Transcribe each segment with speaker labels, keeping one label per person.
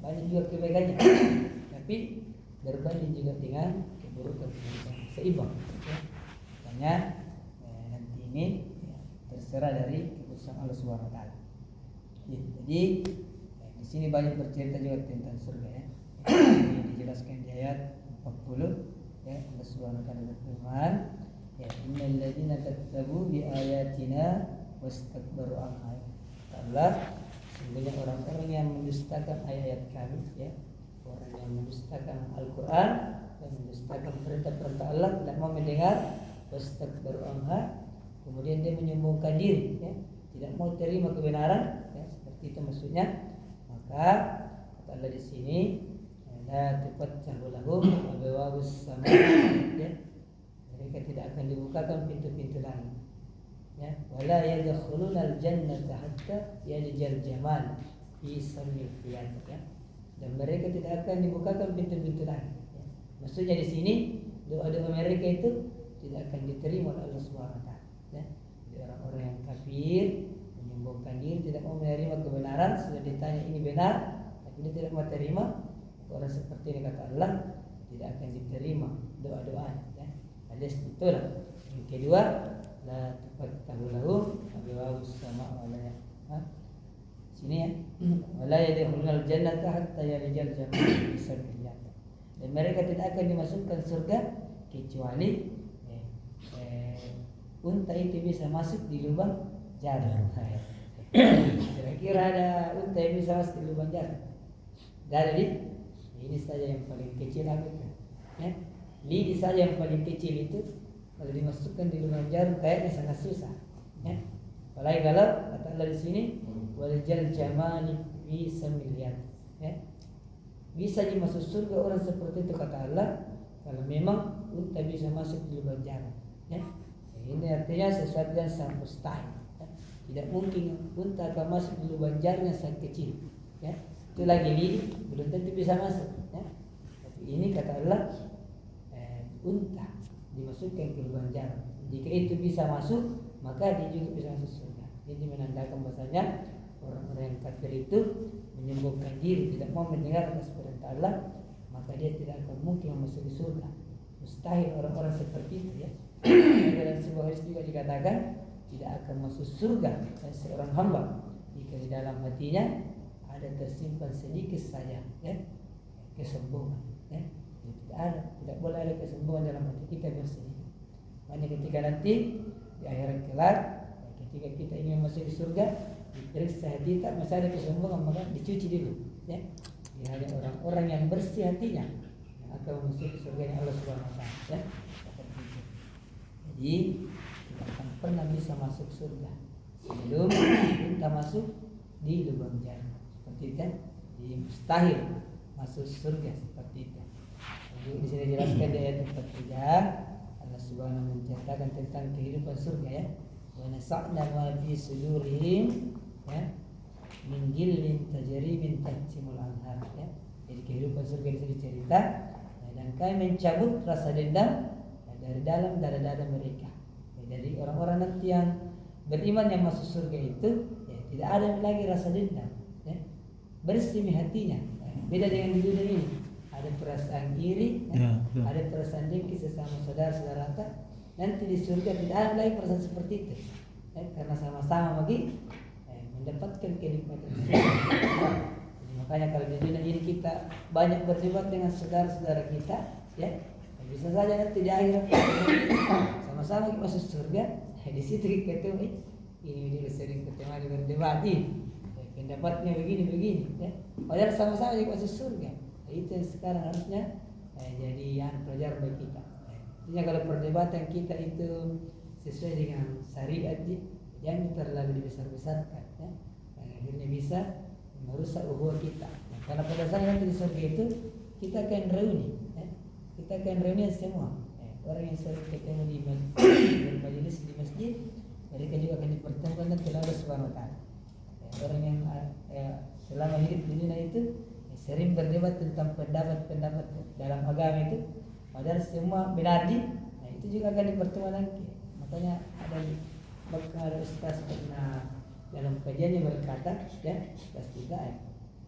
Speaker 1: banyak juga kebaikannya. Tapi berbanding juga dengan keburukan seimbang. Ya. Makanya nanti ini terserah dari keputusan Allah Subhanahu Wa Taala. Jadi di sini banyak bercerita juga tentang surga ya. Ini dijelaskan di ayat 40 ya, Allah Subhanahu Wa Taala berfirman, ya innal ladzina kadzdzabu bi ayatina wastakbaru anha. Allah, sesungguhnya orang-orang yang mendustakan ayat-ayat kami ya, orang yang mendustakan Al-Qur'an dan mendustakan perintah-perintah Allah, tidak mau mendengar, wastakbaru anha, kemudian dia menyombongkan diri ya, tidak mau terima kebenaran ya, seperti itu maksudnya. Maka kata Allah di sini, la tufattahu lahum abwaabus sama ya, mereka tidak akan dibukakan pintu-pintu langit ya, wala yadkhulunal jannata hatta yalijal jamal fi samil qiyam ya, dan mereka tidak akan dibukakan pintu-pintu langit ya. Maksudnya di sini doa-doa mereka itu tidak akan diterima oleh Allah Subhanahu wa taala ya. Jadi orang-orang yang kafir menyombongkan diri, tidak mau menerima kebenaran, sudah ditanya ini benar tapi dia tidak mau terima, orang seperti ini kata Allah tidak akan diterima doa-doanya ya. Hadis itulah. Yang kedua, la tufattahu lahum abwaabus sama' wala ya. Sini ya. Wala yadkhulunal jannata hatta yalijal jamal fi samil qiyam. Dan mereka tidak akan dimasukkan surga kecuali unta itu bisa masuk di lubang jarum. Kira-kira ada unta yang bisa masuk di lubang jarum? Tidak ada. Ini saja yang paling kecil ya. Lidi saja yang paling kecil itu kalau dimasukkan di lubang jarum kayaknya sangat susah ya. Apalagi kalau kata Allah di sini walijal jamali fi samiliyat ya. Bisa dimasuk surga orang seperti itu kata Allah kalau memang unta bisa masuk di lubang jarum ya. Ini artinya sesuatu yang sangat mustahil ya. Tidak mungkin unta akan masuk di lubang jarum yang sangat kecil ya. Itu lagi lidi belum tentu bisa masuk ya. Tapi ini kata Allah unta dimasukkan ke lubang jarum. Jika itu bisa masuk, maka dia juga bisa masuk surga. Jadi menandakan bahasanya orang-orang yang kafir itu menyombongkan diri, tidak mau mendengar atas perintah Allah, maka dia tidak akan mungkin masuk surga. Mustahil orang-orang seperti itu ya. Dalam sebuah hadis juga dikatakan tidak akan masuk surga seorang hamba jika di dalam hatinya ada tersimpan sedikit saja ya kesombongan ya. Tidak ada, tidak boleh ada kesombongan dalam hati kita bersedih. Hanya ketika nanti di akhirat kelak, ketika kita ingin masuk di surga, diperiksa hati kita masih ada kesombongan, maka dicuci dulu ya. Dia hanya orang-orang yang bersih hatinya yang akan masuk di surga Allah Subhanahu wa taala ya. Jadi kita akan pernah bisa masuk surga sebelum kita masuk di lubang jarum. Seperti itu, jadi mustahil masuk surga seperti itu. Jadi di sini dijelaskan di ayat 43 Allah Subhanahu menceritakan tentang kehidupan surga ya. Wa nasa'na ma fi sudurihim ya min jillin tajri min tahtihimul anhar ya. Jadi kehidupan surga di sini cerita ya, dan kami mencabut rasa dendam dari dalam dada-dada mereka ya, dari orang-orang nanti yang beriman yang masuk surga itu ya, tidak ada lagi rasa dendam ya. Bersih hatinya ya. Beda dengan di dunia ini ada perasaan iri ya. Ada perasaan dengki sesama saudara-saudara kita. Nanti di surga tidak ada lagi perasaan seperti itu ya, karena sama-sama bagi mendapatkan kenikmatan surga. Makanya kalau di dunia ini kita banyak berdebat dengan saudara-saudara kita ya, bisa saja nanti di akhirat sama-sama kita masuk surga. Di situ kita ketemu ini dia sering ketemu berdebat ini pendapatnya begini ya. Padahal sama-sama kita masuk surga. Itu yang sekarang harusnya jadi yang pelajaran bagi kita. Artinya kalau perdebatan kita itu sesuai dengan syariat, jangan terlalu dibesar-besarkan ya. Akhirnya bisa merusak ukhuwah kita. Nah, karena pada saat nanti di surga itu kita akan reuni ya. Kita akan reuni semua orang yang sering ketemu di majelis di masjid, mereka juga akan dipertemukan nanti oleh Allah Subhanahu wa taala. Orang yang selama hidup di dunia itu sering berdebat tentang pendapat-pendapat dalam agama itu, padahal semua benar nah itu juga akan dipertemukan nanti. Makanya ada ustaz pernah dalam kajiannya berkata ya, ustaz kita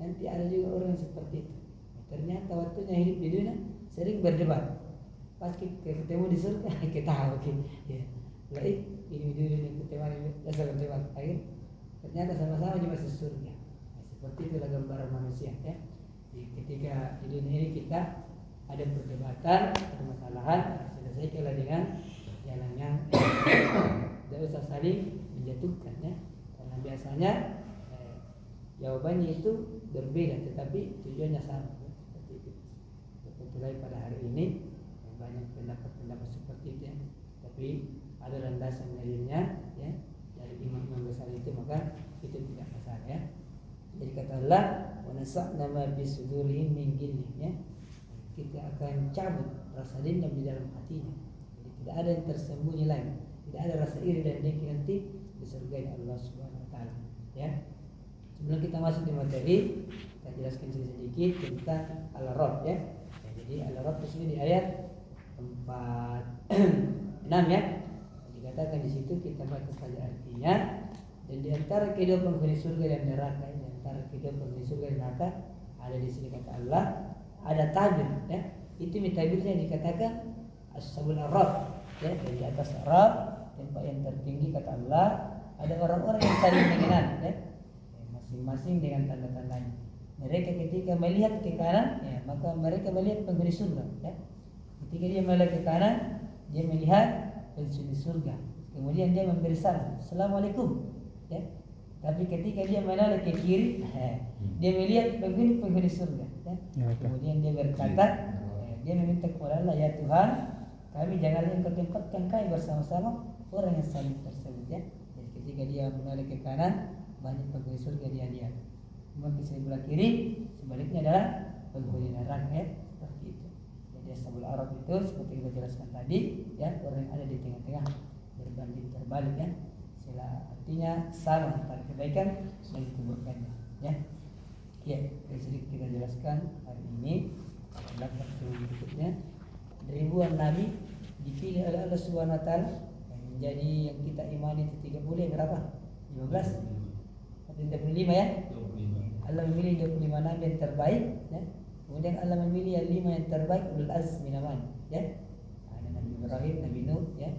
Speaker 1: nanti ada juga orang yang seperti itu. Ternyata waktunya hidup di dunia sering berdebat. Pas ketemu di surga kita tahu ya. Baik, ini ketemu dasar berdebat. Akhir ternyata sama-sama juga masuk surga. Nah, seperti itulah gambaran manusia ya. Jadi ketika di dunia ini kita ada perdebatan, permasalahan, selesaikanlah dengan jalan yang tidak usah saling menjatuhkan ya. Karena biasanya jawabannya itu berbeda, tetapi tujuannya sama. Seperti itu. Seperti pada hari ini banyak pendapat seperti itu ya. Tapi ada landasan dalilnya ya dari imam besar itu, maka itu tidak masalah ya. Jadi kata Allah, wa nasa'na ma bi sudurihim min ghillin ya. Kita akan cabut rasa dendam di dalam hatinya. Jadi tidak ada yang tersembunyi lagi, tidak ada rasa iri dan dengki nanti disurgai Allah Subhanahu wa taala ya. Sebelum kita masuk di materi, kita jelaskan sedikit tentang al-Rabb ya. Jadi al-Rabb di sini di ayat 4 6 ya. Dikatakan di situ kita baca saja artinya. Dan di antara kehidupan penghuni surga dan neraka, di antara kehidupan penghuni surga dan neraka ada di sini kata Allah, ada tabir ya. Itu tabirnya dikatakan as-sabul ar-Rabb ya. Dari atas Rabb tempat yang tertinggi kata Allah, ada orang-orang yang saling mengenal ya. Masing-masing dengan tanda-tandanya. Mereka ketika melihat ke kanan ya, maka mereka melihat penghuni surga ya. Ketika dia melihat ke kanan, dia melihat penghuni surga. Kemudian dia memberi salam, Assalamualaikum ya. Tapi ketika dia menoleh ke kiri, dia melihat penghuni surga ya. Kemudian dia berkata, dia meminta kepada Allah, ya Tuhan, kami janganlah Engkau tempatkan kami bersama-sama orang yang saling tersebut ya. Jadi ketika dia menoleh ke kanan, banyak penghuni surga dia lihat. Kemudian di sebelah kiri sebaliknya adalah penghuni neraka ya. Seperti itu. Jadi ashabul Arab itu seperti kita jelaskan tadi ya, orang yang ada di tengah-tengah berbanding terbalik ya. Sila artinya sama antara kebaikan dan keburukan ya. Ya, sedikit kita jelaskan hari ini. Dalam berikutnya, ribuan nabi dipilih oleh Allah Subhanahu wa taala yang menjadi yang kita imani itu 30 berapa? 15 25 ya. Allah memilih 25 nabi yang terbaik ya. Kemudian Allah memilih yang 5 yang terbaik ulul azmi namanya ya. Ada Nabi Ibrahim, Nabi Nuh ya.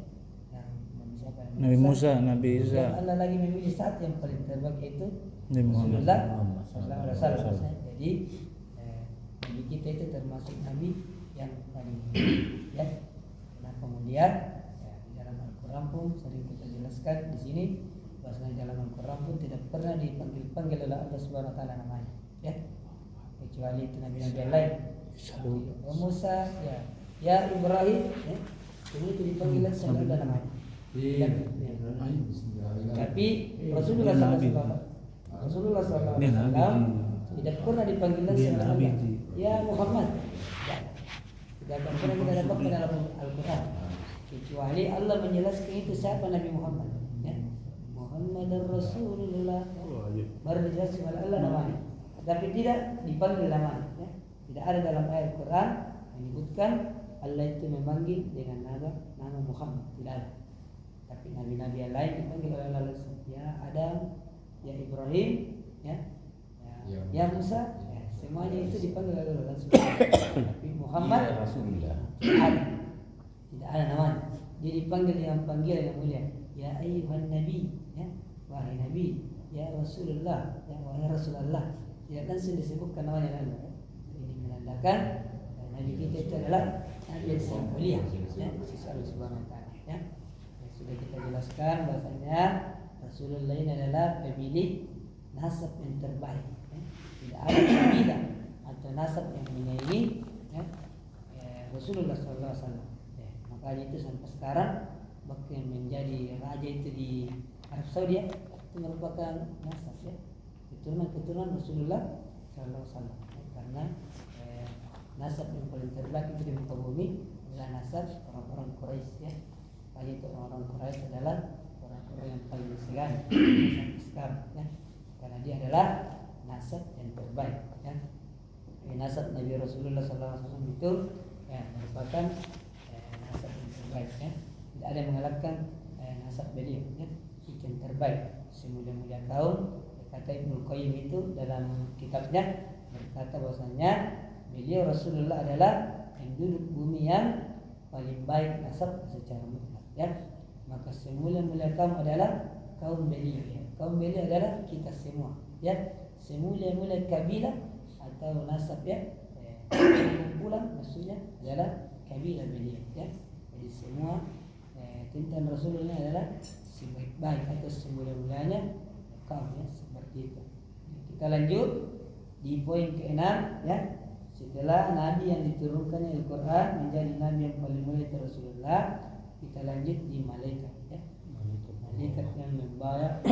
Speaker 1: Yang Nabi siapa?
Speaker 2: Nabi Musa, Nabi Isa.
Speaker 1: Dan Allah lagi memilih satu yang paling terbaik yaitu Rasulullah sallallahu alaihi wasallam. Jadi nabi kita itu termasuk nabi yang paling ya. Nah, kemudian ya, di dalam Al-Qur'an pun sering kita jelaskan di sini bahwasanya dalam Al-Qur'an pun tidak pernah dipanggil oleh Allah Subhanahu wa taala namanya ya. Kecuali itu nabi-nabi yang lain. Musa ya Ibrahim ya. Ini itu dipanggil sama Allah namanya. Tapi Rasulullah SAW tidak pernah dipanggil sama Allah. Ya Muhammad. Ya. Tidak pernah kita dapatkan dalam Al-Qur'an. Kecuali Allah menjelaskan itu siapa Nabi Muhammad ya. Muhammad Rasulullah baru dijelaskan oleh Allah namanya, tapi tidak dipanggil namanya ya. Tidak ada dalam ayat Quran menyebutkan Allah itu memanggil dengan nama Muhammad, tidak ada. Tapi nabi-nabi yang lain dipanggil oleh Allah ya Adam, ya Ibrahim ya Musa ya, semuanya itu dipanggil oleh Allah langsung. Tapi Muhammad Rasulullah tidak ada namanya. Dia dipanggil dengan panggilan yang mulia, ya ayyuhan nabi ya, wahai nabi, ya Rasulullah ya, wahai Rasulullah. Tidak langsung disebutkan namanya Allah. Ini menandakan nabi kita itu adalah nabi yang sangat mulia ya, sisi Allah Subhanahu wa taala ya. Sudah kita jelaskan bahasanya Rasulullah ini adalah pemilik nasab yang terbaik ya. Tidak ada kabilah atau nasab yang menyaingi ya, Rasulullah SAW ya. Makanya itu sampai sekarang bahkan menjadi raja itu di Arab Saudi ya, itu merupakan nasab ya, keturunan Rasulullah SAW ya. Karena nasab yang paling terbaik itu di muka bumi adalah nasab orang-orang Quraisy ya. Makanya itu orang-orang Quraisy adalah orang-orang yang paling disegani sampai sekarang ya. Karena dia adalah nasab yang terbaik ya. Nasab Nabi Rasulullah SAW itu ya, merupakan nasab yang terbaik ya. Tidak ada yang mengalahkan nasab beliau ya. Itu yang terbaik. Semulia-mulia kaum Kata Ibnu Qayyim itu dalam kitabnya berkata bahwasanya beliau Rasulullah adalah penduduk bumi yang paling baik nasab secara mutlak, ya. Maka semula-mula kaum adalah kaum beliau, ya. Kaum beliau adalah kita semua, ya. Semula-mula kabilah atau nasab, ya, kumpulan maksudnya adalah kabilah beliau, ya. Jadi semua tentang Rasulullah adalah sebaik-baik atau semula-mulanya kaum, ya, seperti itu. Kita lanjut di poin ke-6, ya. Setelah Nabi yang diturunkan Al-Quran menjadi Nabi yang paling mulia itu Rasulullah, kita lanjut di malaikat, ya. Malaikat yang membawa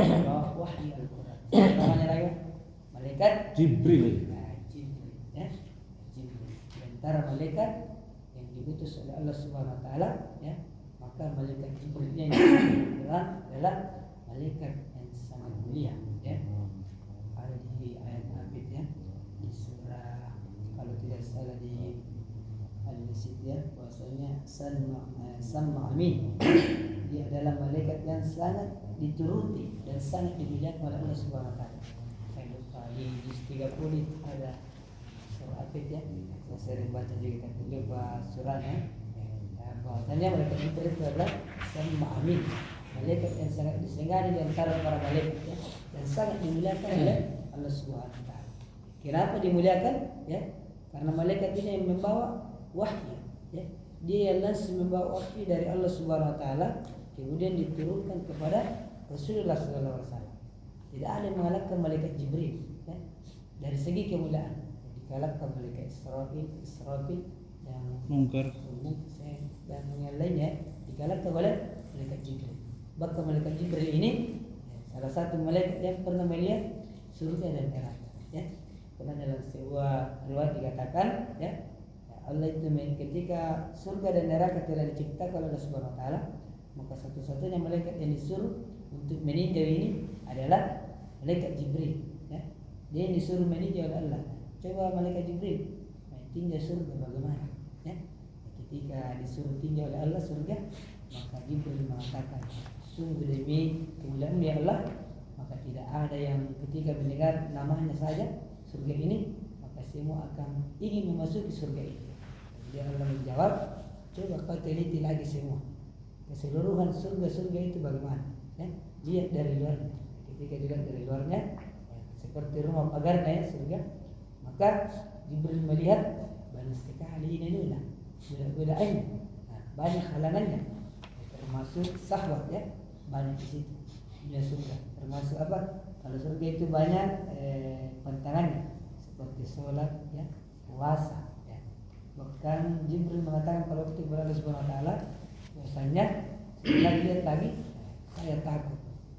Speaker 1: wahyu Al-Quran. Namanya lagi malaikat
Speaker 2: Jibril.
Speaker 1: Jibril, ya. Jibril. Di antara malaikat yang diutus oleh Allah Subhanahu wa taala, ya. Maka malaikat Jibril yang Al-Quran adalah malaikat yang sangat mulia, ya. Ada di ayat Abid, ya. Di surah, kalau tidak salah di Al-Masjid, ya, bahwasanya Sama Amin. Dia adalah malaikat yang sangat dituruti dan sangat dimuliakan oleh Allah Subhanahu wa taala. Saya lupa di juz 30 ada surah Abid, ya. Saya sering baca juga, tapi lupa surahnya. Bahwasanya malaikat itu adalah Sama Amin, malaikat yang sangat disegani di antara para malaikat, ya, dan sangat dimuliakan oleh Allah Subhanahu wa taala. Kenapa dimuliakan? Ya, karena malaikat ini yang membawa wahyu, ya. Dia yang langsung membawa wahyu dari Allah Subhanahu wa taala kemudian diturunkan kepada Rasulullah sallallahu alaihi wasallam. Tidak ada yang mengalahkan malaikat Jibril, ya, dari segi kemuliaan. Dikalahkan malaikat Israfil yang
Speaker 2: Munkar
Speaker 1: dan yang lainnya dikalahkan oleh malaikat Jibril. Bahkan malaikat Jibril ini, ya, salah satu malaikat yang pernah melihat surga dan neraka, ya. Karena dalam sebuah riwayat dikatakan, ya, Allah itu ketika surga dan neraka telah diciptakan oleh Allah Subhanahu wa taala, maka satu-satunya malaikat yang disuruh untuk meninjau ini adalah malaikat Jibril, ya. Dia yang disuruh meninjau oleh Allah. Coba malaikat Jibril tinjau surga bagaimana, ya. Ketika disuruh tinjau oleh Allah surga, maka Jibril mengatakan, sungguh demi kemuliaan ya Allah, maka tidak ada yang ketika mendengar namanya saja surga ini, maka semua akan ingin memasuki surga itu. Kemudian Allah menjawab, coba kau teliti lagi semua keseluruhan surga-surga itu bagaimana, ya. Lihat dari luarnya. Ketika dilihat dari luarnya, ya, seperti rumah pagarnya, ya, surga, maka Jibril melihat banyak sekali ini goda-godaannya, nah, banyak halangannya, ya, termasuk syahwat, ya, banyak di situ. Dunia surga termasuk apa? Kalau surga itu banyak pantangannya seperti sholat, ya, puasa, ya. Bahkan Jibril mengatakan kalau waktu berada Subhanahu wa taala, bahwasanya setelah lihat lagi saya takut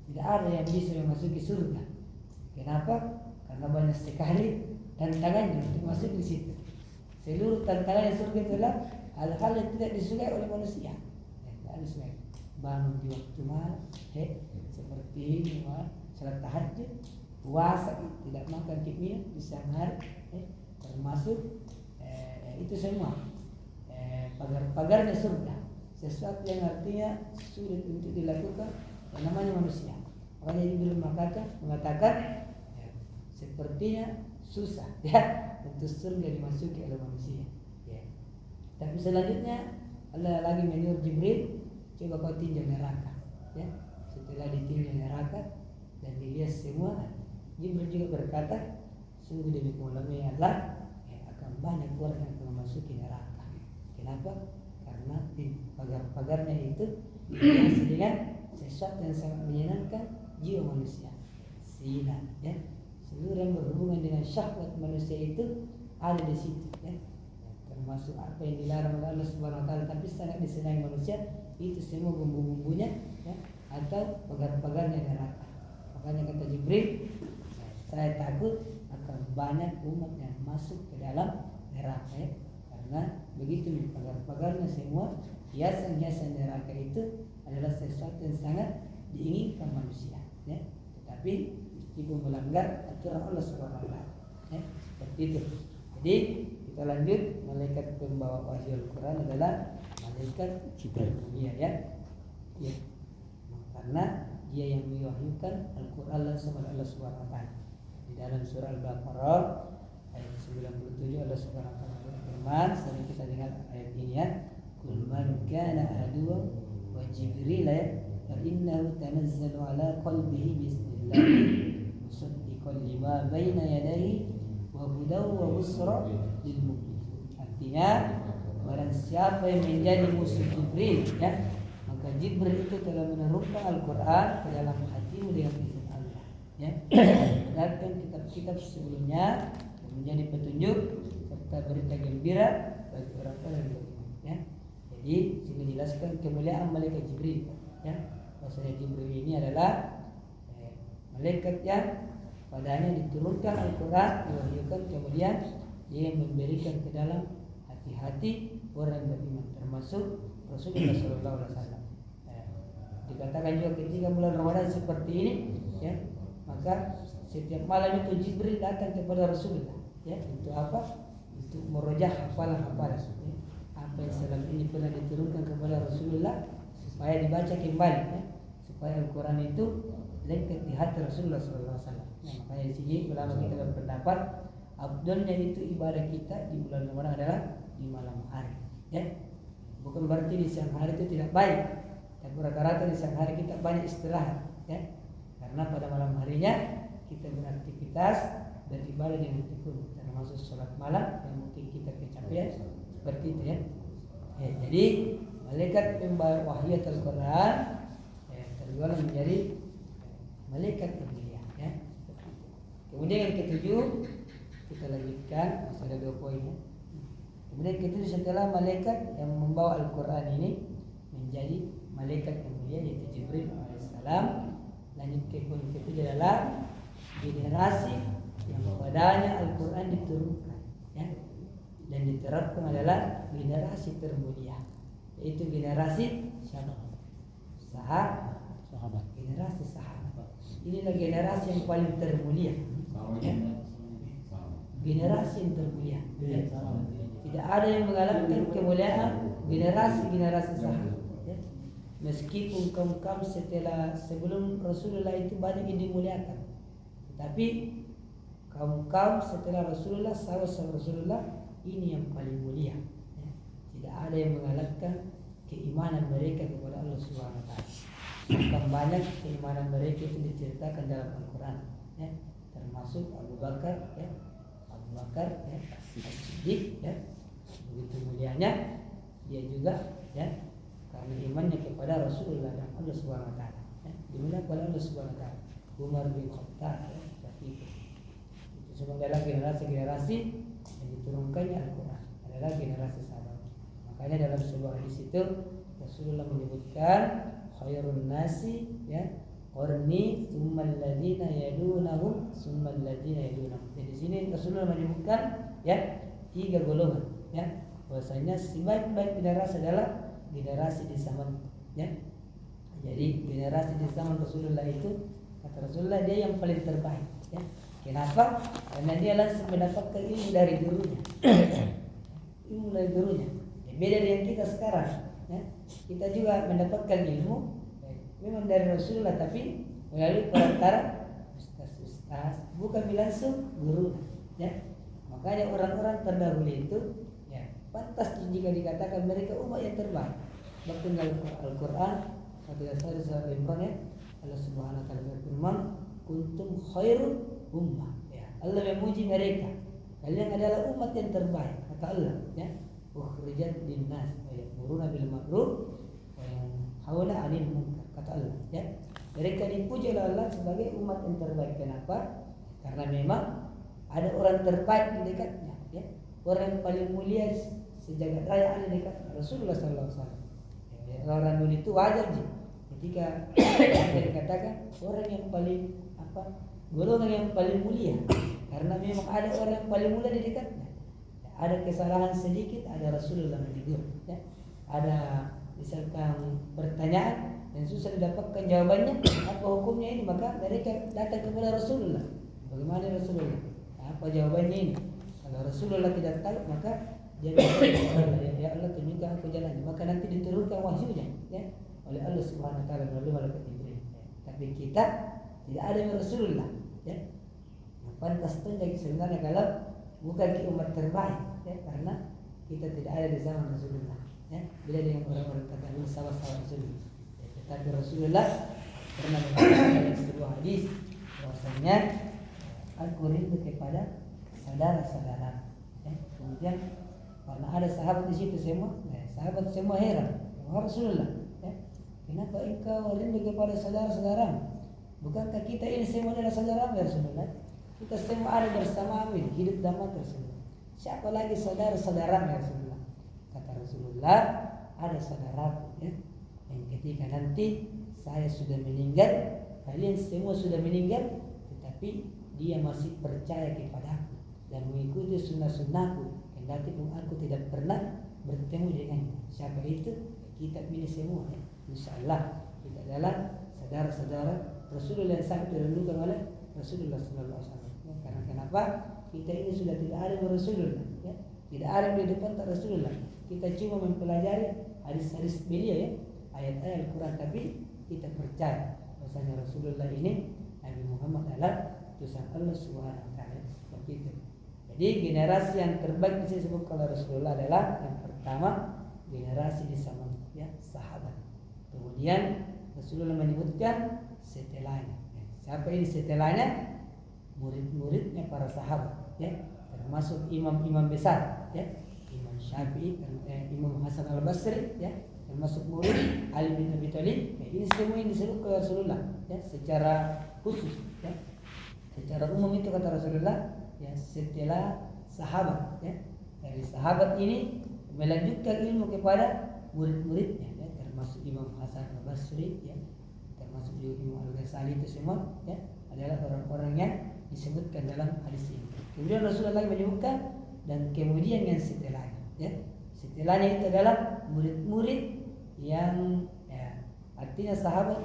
Speaker 1: tidak ada yang bisa memasuki surga. Kenapa? Karena banyak sekali tantangannya untuk masuk di situ. Seluruh tantangan surga adalah hal-hal yang tidak disukai oleh manusia. Ya, tidak disukai. Bangun di waktu malam, seperti ini, salat tahajud, puasa, tidak makan kimia di siang hari, termasuk itu semua pagar-pagarnya surga. Sesuatu yang artinya sulit untuk dilakukan yang namanya manusia. Makanya Jibril mengatakan sepertinya susah, ya, untuk surga dimasuki oleh manusia, ya. Tapi selanjutnya Allah lagi menyuruh Jibril, coba kau tinjau neraka, ya. Setelah ditinjau neraka dan dilihat semua, Jibril juga berkata, sungguh demi kemuliaan Allah, ya, akan banyak orang yang akan memasuki neraka. Kenapa? Karena di pagar-pagarnya itu dihiasi dengan sesuatu yang sangat menyenangkan jiwa manusia. Zina, ya. Seluruh yang berhubungan dengan syahwat manusia itu ada di situ, ya. Termasuk apa yang dilarang oleh Allah Subhanahu wa taala tapi sangat disenangi manusia, itu semua bumbu-bumbunya, ya, atau pagar-pagarnya neraka. Makanya kata Jibril, saya takut akan banyak umat yang masuk ke dalam neraka, ya. Karena begitu pagar-pagarnya semua, hiasan-hiasan neraka itu adalah sesuatu yang sangat diinginkan manusia, ya. Tetapi meskipun melanggar aturan Allah Subhanahu wa taala, ya, seperti itu. Jadi kita lanjut, malaikat pembawa wahyu Al-Quran adalah malaikat Jibril, ya, ya. Karena dia yang mewahyukan Al-Quran langsung oleh Allah Subhanahu wa taala. Di dalam surah Al-Baqarah ayat 97 Allah Subhanahu wa taala berfirman, sering kita dengar ayat ini ya, kul man kana aduwwan wa jibril fa innahu tanazzalu ala qalbihi bismillah musaddiqan lima baina yadayhi wa hudaw wa busra lil mu'minin. Artinya barang siapa yang menjadi musuh Jibril ya, maka Jibril itu telah menurunkan Al-Quran ke dalam hatimu dengan izin Allah ya. Sedangkan kitab-kitab sebelumnya menjadi petunjuk serta berita gembira bagi orang-orang yang beriman ya. Jadi sini dijelaskan kemuliaan malaikat Jibril ya. Bahwasanya Jibril ini adalah malaikat yang padanya diturunkan Al-Quran, diwahyukan, kemudian dia memberikan ke dalam hati-hati orang yang beriman, termasuk Rasulullah SAW. Dikatakan juga ketika bulan Ramadan seperti ini, ya, maka setiap malam itu Jibril datang kepada Rasulullah, ya, untuk apa? Untuk merojah hafalan-hafalan, ya, apa yang selama ini pernah diturunkan kepada Rasulullah supaya dibaca kembali, ya, supaya Al-Quran itu lengket di hati Rasulullah SAW. Nah, makanya di sini ulama kita berpendapat abdulnya itu ibadah kita di bulan Ramadan adalah di malam hari, ya. Bukan berarti di siang hari itu tidak baik, tapi rata-rata di siang hari kita banyak istirahat, ya. Karena pada malam harinya kita beraktivitas beribadah dengan tekun, termasuk sholat malam yang mungkin kita kecapean seperti itu ya. Jadi malaikat pembawa wahyu Al-Quran tergolong menjadi malaikat yang mulia ya. Kemudian yang ketujuh kita lanjutkan, masih ada 2 poin ya. Kemudian ketujuh setelah malaikat yang membawa Al-Quran ini menjadi malaikat yang mulia yaitu Jibril alaihissalam, lanjut ke poin ketujuh adalah generasi yang padanya Al-Quran diturunkan ya, dan diterapkan adalah generasi termulia, yaitu generasi sahabat, generasi sahabat. Inilah generasi yang paling termulia ya. Generasi yang termulia ya. Tidak ada yang mengalahkan kemuliaan generasi sahabat ya. Meskipun kaum sebelum Rasulullah itu banyak yang dimuliakan, tetapi kaum setelah Rasulullah, sahabat Rasulullah ini yang paling mulia ya. Tidak ada yang mengalahkan keimanan mereka kepada Allah Subhanahu wa taala. Bahkan banyak keimanan mereka itu diceritakan dalam Al-Quran ya, termasuk Abu Bakar ya, As-Siddiq ya, begitu mulianya dia juga ya, karena imannya kepada Rasulullah dan Allah Subhanahu wa taala ya, dimuliakan oleh Allah Subhanahu wa taala. Umar bin Khattab ya, seperti itu semua adalah generasi yang diturunkannya Al-Quran, adalah generasi sahabat. Makanya dalam sebuah hadis itu Rasulullah menyebutkan khairun nasi ya qarni tsummal ladzina yalunahum tsummal ladzina yalunahum. Jadi di sini Rasulullah menyebutkan ya 3 golongan ya, bahwasanya sebaik-baik generasi adalah generasi di zaman ya. Jadi generasi di zaman Rasulullah itu kata Rasulullah dia yang paling terbaik ya. Kenapa? Karena dia langsung mendapatkan ilmu dari gurunya. Ilmu dari gurunya. Ya, beda dengan kita sekarang ya. Kita juga mendapatkan ilmu memang dari Rasulullah, tapi melalui perantara ustaz, bukan langsung guru ya. Makanya orang-orang terdahulu itu ya pantas jika dikatakan mereka umat yang terbaik. Bahkan dalam Al-Quran kata surah Al-Imran ya, Allah Subhanahu wa taala berfirman kuntum khairul ummah ya. Allah memuji mereka, kalian adalah umat yang terbaik kata Allah ya. Ukhrijat linnas wa ya'muruna bil ma'ruf wa yanhauna 'anil munkar kata Allah ya. Mereka dipuji oleh Allah sebagai umat yang terbaik. Kenapa? Karena memang ada orang terbaik di dekatnya ya. Orang yang paling mulia sejagat raya ada di dekat Rasulullah sallallahu alaihi wasallam. Ya, orang dulu itu wajar sih ketika dikatakan orang yang paling golongan yang paling mulia, karena memang ada orang yang paling mulia di dekatnya. Ada kesalahan sedikit, ada Rasulullah menegur ya. Ada misalkan pertanyaan yang susah didapatkan jawabannya, apa hukumnya ini, maka mereka datang kepada Rasulullah. Bagaimana Rasulullah? Apa jawabannya ini? Kalau Rasulullah tidak tahu, maka dia berkata, ya Allah tunjukkan aku jalannya. Maka nanti diturunkan wahyunya ya oleh Allah Subhanahu wa taala melalui malaikat Jibril. tapi kita tidak ada yang Rasulullah. Ya. Pantas tunjuk sebenarnya kalau bukan umat terbaik, ya, karena kita tidak ada di zaman Rasulullah. Ya. Bila dengan orang-orang terdahulu sahabat-sahabat Rasulullah. Ya, tetapi Rasulullah pernah mengatakan dalam sebuah hadis bahwasanya aku rindu kepada saudara-saudara. Ya. Kemudian karena ada sahabat di situ semua, sahabat semua heran. Rasulullah, ya, kenapa engkau rindu kepada saudara-saudara? Bukankah kita ini semua adalah saudara ya Rasulullah? Kita semua ada bersama hidup dan mati Rasulullah. Siapa lagi saudara-saudara ya Rasulullah? Kata Rasulullah, ada saudaraku, ya, yang ketika nanti saya sudah meninggal, kalian semua sudah meninggal, tetapi dia masih percaya kepadaku dan mengikuti sunnah-sunnahku. Kendati pun aku tidak pernah bertemu dengannya. Siapa itu? Kita pilih semua, ya. Insyaallah kita adalah saudara-saudara Rasulullah yang sangat dirindukan oleh Rasulullah Sallallahu Alaihi Wasallam. Ya, karena kenapa? Kita ini sudah tidak ada Rasulullah, ya. Tidak ada di depan Rasulullah. Kita cuma mempelajari hadis-hadis beliau, ya, ayat-ayat Al-Quran, tapi kita percaya bahwasanya Rasulullah ini Nabi Muhammad adalah utusan Allah Subhanahu Wa Taala. Seperti itu. Jadi generasi yang terbaik bisa disebut kalau Rasulullah adalah yang pertama generasi di zaman, ya, sahabat. Kemudian Rasulullah menyebutkan setelahnya. Ya, siapa ini setelahnya? Murid-muridnya para sahabat, ya, termasuk imam-imam besar, ya, Imam Syafi'i, Imam Hasan Al-Basri, ya, termasuk murid Ali bin Abi Thalib. Ya, ini semua yang disebut oleh Rasulullah, ya, secara khusus, ya. Secara umum itu kata Rasulullah, ya, setelah sahabat, ya, dari sahabat ini melanjutkan ilmu kepada murid-muridnya, ya, termasuk Imam Hasan Al-Basri, ya, termasuk juga Imam Al-Ghazali, itu semua, ya, adalah orang-orang yang disebutkan dalam hadis ini. Kemudian Rasulullah menyebutkan dan kemudian yang setelahnya, ya, setelahnya itu adalah murid-murid yang, ya, artinya sahabat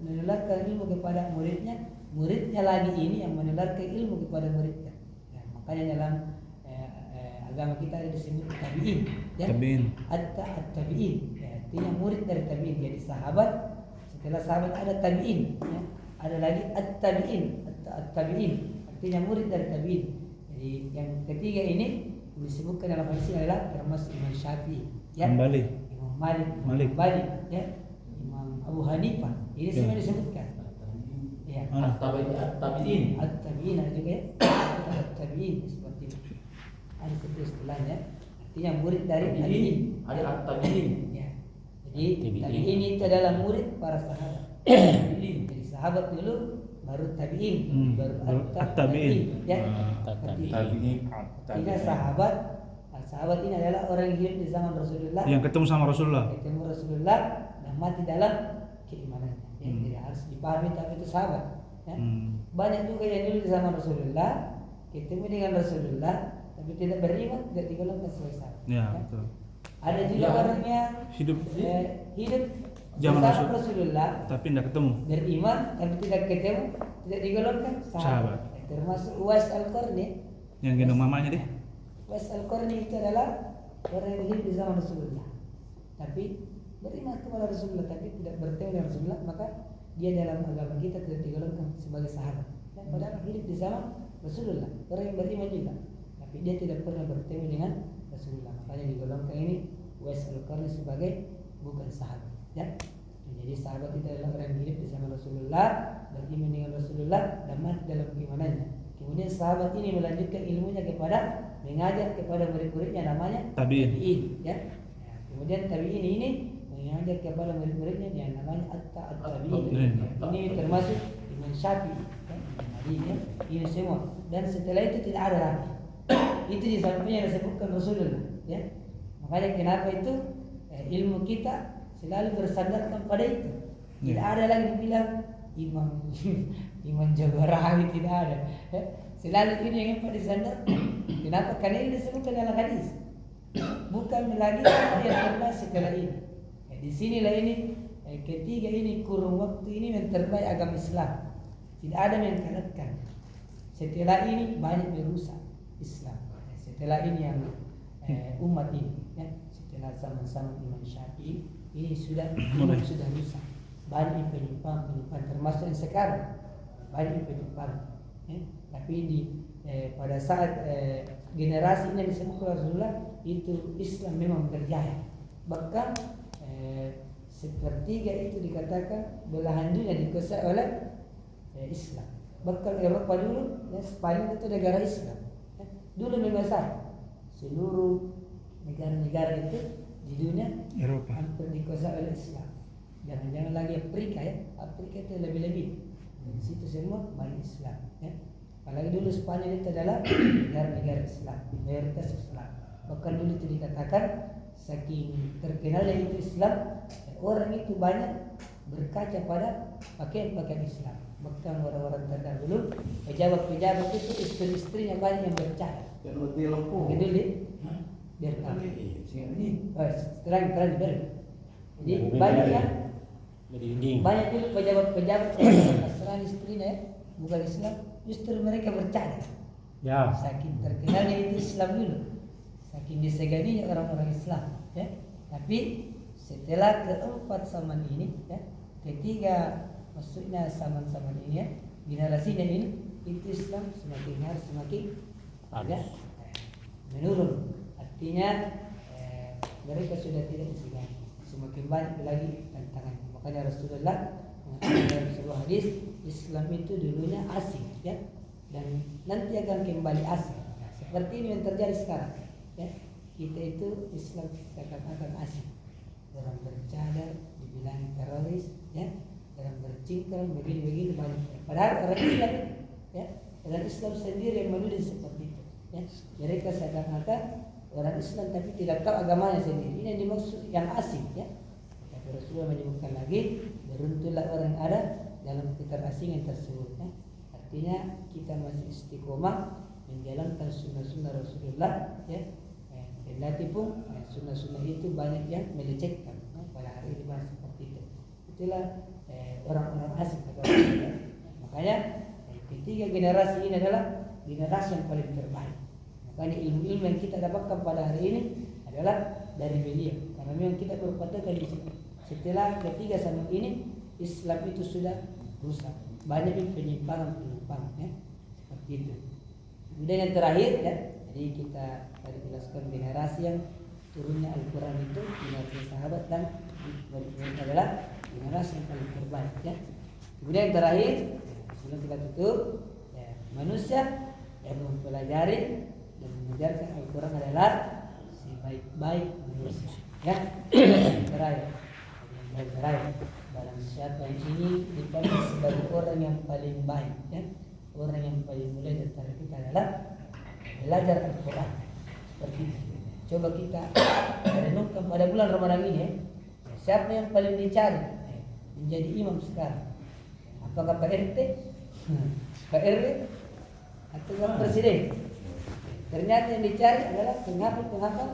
Speaker 1: menularkan ilmu kepada muridnya, muridnya lagi ini yang menularkan ilmu kepada muridnya. Ya, makanya dalam agama kita ada disebut tabi'in, ya. Tabi'in. At-tabi'in, ya, artinya murid dari tabi'in. Jadi sahabat, setelah sahabat ada tabi'in, ya. Ada lagi at-tabi'in, artinya murid dari tabi'in. Jadi yang ketiga ini disebutkan dalam hadis adalah termasuk Imam Syafi'i, ya. Imam Malik, ya. Imam Abu Hanifah. Ini semua disebutkan. Ya. At-tabi'in ada juga, ya. At-tabi'in seperti itu. Ada satu istilahnya, artinya murid dari tabi'in. Ada at-tabi'in. Ya. Jadi tabi'in itu adalah murid para sahabat. Jadi sahabat dulu baru tabi'in, baru at-tabi'in. Ya. Tabi'in. Ini sahabat ini adalah orang yang hidup di zaman Rasulullah. Yang ketemu sama Rasulullah. Ketemu Rasulullah dan mati dalam keimanannya. Ya, jadi harus dipahami tapi itu sahabat. Ya. Banyak juga yang hidup di zaman Rasulullah, ketemu dengan Rasulullah, tapi tidak beriman, tidak digolongkan sebagai sahabat. Ya, betul. Ada juga orang yang hidup zaman Rasulullah, tapi tidak ketemu. Beriman, tapi tidak ketemu, tidak digolongkan sahabat. Termasuk Uwais Al-Qarni. Yang gendong mamanya deh. Uwais Al-Qarni itu adalah orang yang hidup di zaman Rasulullah, tapi beriman kepada Rasulullah, tapi tidak bertemu dengan Rasulullah, maka dia dalam agama kita tidak digolongkan sebagai sahabat. Dan padahal hidup di zaman Rasulullah, orang yang beriman juga, tapi dia tidak pernah bertemu dengan Rasulullah, makanya digolongkan ini Uwais Al-Qarni sebagai bukan sahabat, ya. Jadi sahabat itu adalah orang yang hidup di zaman Rasulullah, beriman dengan Rasulullah dan mati dalam keimanannya. Kemudian sahabat ini melanjutkan ilmunya kepada mengajar kepada murid-muridnya, namanya tabi'in, ya. Kemudian tabi'in ini mengajar kepada murid-muridnya yang namanya at-tabi'in. Ini termasuk Imam Syafi'i, ya. Ini semua. Dan setelah itu tidak ada lagi. Itu di sampingnya disebutkan Rasulullah, ya. Makanya kenapa itu ilmu kita selalu bersandarkan pada itu. Tidak ada lagi dibilang Imam Jabarawi, tidak ada. Selalu ini yang disandar. Kenapa? Karena ini disebutkan dalam hadis. Bukan lagi yang terbaik setelah ini. Di sinilah ini ketiga ini kurun waktu ini yang terbaik agama Islam. Tidak ada yang kalahkan. Setelah ini banyak merusak Islam. Setelah ini yang umat ini, ya. Setelah zaman-zaman Imam Syafi'i ini sudah rusak. banyak penyimpangan termasuk yang sekarang banyak penyimpangan. Tapi pada saat generasi ini yang disebut Rasulullah itu Islam memang berjaya. Bahkan sepertiga itu dikatakan belahan dunia dikuasai oleh Islam. Bahkan Eropa dulu, Spanyol itu negara Islam. Dulu menguasai seluruh negara-negara itu di dunia Eropa hampir dikuasai oleh Islam. Jangan-jangan lagi Afrika ya, Afrika itu lebih-lebih. Di situ semua banyak Islam. Apalagi dulu Spanyol itu adalah negara-negara Islam, mayoritas Islam. Bahkan dulu itu dikatakan saking terkenalnya itu Islam, orang itu banyak berkaca pada pakaian-pakaian Islam. Bahkan orang-orang terdahulu, pejabat-pejabat itu istri-istrinya banyak yang bercadar.
Speaker 2: Jadi lampu.
Speaker 1: Jadi biar terang biar. Jadi banyak yang banyak dulu pejabat-pejabat Nasrani istrinya ya, bukan Islam, justru mereka bercadar. Ya. Saking terkenalnya itu Islam dulu, saking diseganinya orang-orang Islam. Ya. Tapi setelah keempat zaman ini, ya, ketiga maksudnya zaman-zaman ini ya, generasinya ini itu Islam semakin hari semakin ada menurun. Artinya mereka sudah tidak disegani, semakin banyak lagi tantangan. Makanya Rasulullah dalam sebuah hadis, Islam itu dulunya asing ya, dan nanti akan kembali asing. Nah, seperti ini yang terjadi sekarang ya. Kita itu Islam akan asing. Orang bercadar dibilang teroris ya, orang bercingkrang begini-begini banyak. Padahal orang Islam ya, orang Islam sendiri yang menulis seperti itu ya. Mereka seakan-akan orang Islam tapi tidak tahu agamanya sendiri. Ini yang dimaksud yang asing ya. Tapi Rasulullah menyebutkan lagi, beruntunglah orang yang ada dalam keterasingan tersebut ya. Artinya kita masih istiqomah menjalankan sunnah-sunnah Rasulullah ya. Kendati pun sunnah-sunnah itu banyak yang melecehkan ya. Pada hari ini bahas seperti itu. Itulah orang-orang asing kata Rasulullah. Makanya ketiga generasi ini adalah generasi yang paling terbaik. Makanya ilmu-ilmu yang kita dapatkan pada hari ini adalah dari beliau. Karena memang kita berpatokan di sini. Setelah ketiga zaman ini Islam itu sudah rusak. Banyak penyimpangan ya. Seperti itu. Kemudian yang terakhir ya, jadi kita tadi jelaskan generasi yang turunnya Al-Quran itu generasi sahabat dan adalah generasi yang paling terbaik ya. Kemudian yang terakhir sebelum kita tutup ya, manusia yang mempelajari dan mengajarkan Al-Quran adalah sebaik-baik manusia ya. Terakhir barang siapa yang ini dipanggil sebagai orang yang paling baik ya. Orang yang paling mulia di antara kita adalah belajar Al-Quran. Seperti itu. Coba kita renungkan pada bulan Ramadan ini ya. Siapa yang paling dicari menjadi imam sekarang? Apakah Pak RT? Pak RW? Atau Pak Presiden? Ternyata yang dicari adalah penghafal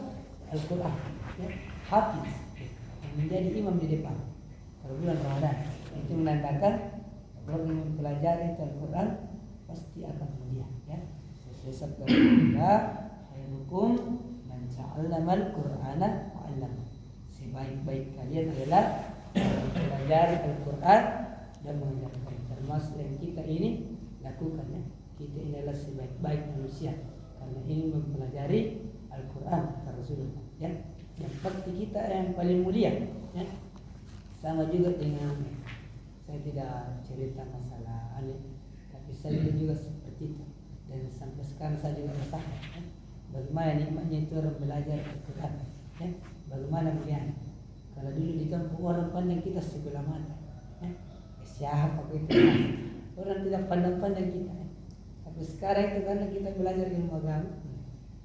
Speaker 1: Al-Quran ya. Hafiz yang menjadi imam di depan pada bulan Ramadan. Itu menandakan orang yang mempelajari Al-Quran pasti akan mulia ya. Sesuai sabda Rasulullah, khairukum man ta'allama al-Qur'ana wa 'allama. Sebaik-baik kalian adalah mempelajari Al-Quran dan mengajarkan. Termasuk yang kita ini lakukan ya. Kita ini adalah sebaik-baik manusia karena ini mempelajari Al-Quran kata Rasulullah ya. Yang pasti kita yang paling mulia ya. Sama juga dengan saya tidak cerita masalah aneh, tapi saya juga seperti itu. Dan sampai sekarang saya juga merasakan ya, bagaimana nikmatnya itu orang belajar Al-Quran ya. Bagaimana mulianya. Kalau dulu di kampung orang pandang kita sebelah mata ya. Siapa itu orang tidak pandang-pandang kita ya. Tapi sekarang itu karena kita belajar ilmu agama,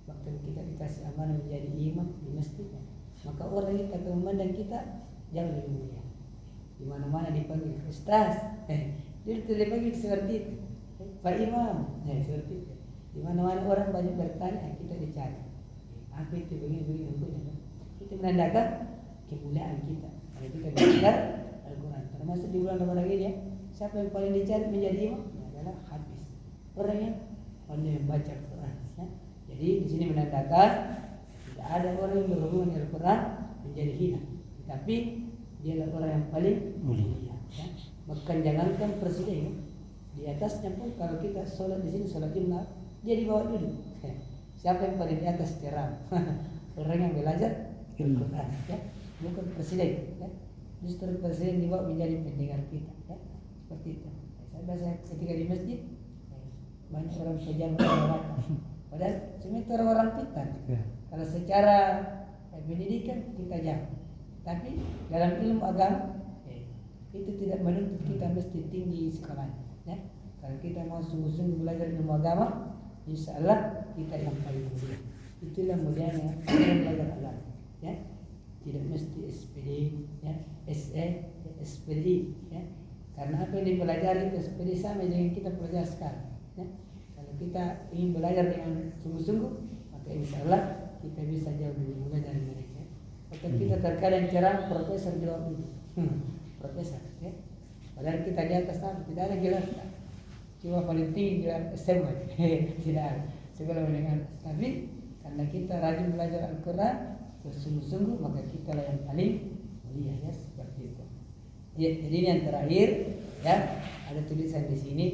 Speaker 1: waktu kita dikasih amanah menjadi imam di masjid ya, maka orang itu akan memandang kita jauh lebih mulia. Di mana-mana dipanggil Ustaz dia dipanggil seperti itu, Pak Imam ya, seperti itu. Di mana-mana orang banyak bertanya, kita dicari apa itu begini itu menandakan kemuliaan kita karena kita belajar Al-Quran. Termasuk di bulan Ramadan ini ya, siapa yang paling dicari menjadi imam adalah hafiz, orang yang pandai membaca Al-Quran ya. Jadi di sini menandakan tidak ada orang yang berhubungan dengan Al-Quran menjadi hina, tapi dia adalah orang yang paling mulia. Bahkan jangankan presiden ya. Di atasnya pun kalau kita sholat di sini sholat Jumat, dia di bawah duduk. Siapa yang paling di atas ceram? Orang yang belajar Al-Quran, ya, bukan presiden. Ya. Justru presiden dibawa menjadi pendengar kita, ya. Seperti itu. Saya biasa ketika di masjid banyak orang pejabat orang, padahal sebenarnya orang pintar.
Speaker 2: Ya.
Speaker 1: Kalau secara pendidikan kita jauh, tapi dalam ilmu agama itu tidak menuntut kita mesti tinggi sekolahnya. Ya. Kalau kita mau sungguh-sungguh belajar ilmu agama, insya Allah kita yang paling mulia. Itulah mulianya belajar agama. Ya. Tidak mesti SPD, ya, SE, SPD, ya. Karena apa yang dipelajari SPD sama dengan kita pelajari sekarang. Ya. Kalau kita ingin belajar dengan sungguh-sungguh, maka insya Allah kita bisa jauh lebih mudah dari mereka. Maka kita terkadang ceram profesor jawab itu, profesor, ya. Padahal kita di atas sana tidak ada gelar, cuma paling tinggi gelar SMA, tidak ada. Segala mendengar. Tapi karena kita rajin belajar Al-Quran bersungguh-sungguh, maka kita lah yang paling mulia, ya, seperti itu. Ya, jadi ini yang terakhir, ya, ada tulisan di sini.